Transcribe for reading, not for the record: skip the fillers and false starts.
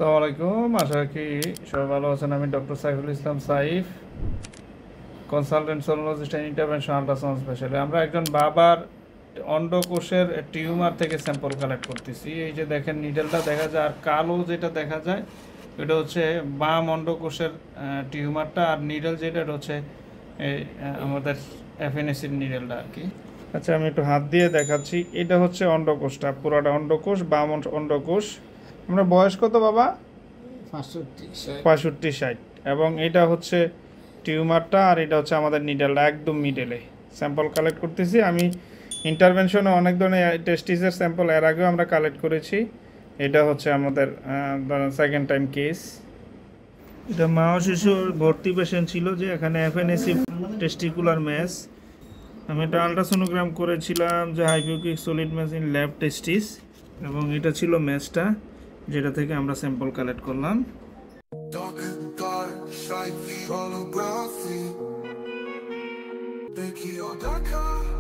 আসসালামু আলাইকুম, আশা রাখি সবাই ভালো আছেন। আমি doctor Saiful Islam Saif, consultant sonologist and intervention ultrasound specialist. আমরা একজন বাবার অন্ডকোষের টিউমার থেকে স্যাম্পল কালেক্ট করতেছি। এই যে দেখেন নিডেলটা দেখা যায়, আর কালো যেটা দেখা যায় এটা হচ্ছে বাম অন্ডকোষের টিউমারটা, আর নিডেল যেটা এটা হচ্ছে আমাদের এফএনএসির নিডেলটা আর কি। আচ্ছা, আমি একটু হাত দিয়ে দেখাচ্ছি। এটা হচ্ছে অন্ডকোষটা, পুরোটা অন্ডকোষ, বাম অন্ডকোষ। আমরা বয়স কত বাবা? 65-60। এবং এটা হচ্ছে টিউমারটা, আর এটা হচ্ছে আমাদের নিডেলটা, একদম মিডেলে স্যাম্পল কালেক্ট করতেছি। আমি ইন্টারভেনশনে অনেক ধরনের টেস্টিসের স্যাম্পল এর আগেও আমরা কালেক্ট করেছি। এটা হচ্ছে আমাদের সেকেন্ড টাইম কেস। এটা মা ও শিশুর ভর্তি পেশেন্ট ছিল, যে এখানে এফএনএসি টেস্টিকুলার ম্যাস। আমি এটা আলট্রাসোনোগ্রাম করেছিলাম, যে হাইপোকিক সলিড ম্যাস ইন ল্যাব টেস্টিস, এবং এটা ছিল ম্যাসটা যেটা থেকে আমরা স্যাম্পল কালেক্ট করলাম। Holography, Becky or Dakar.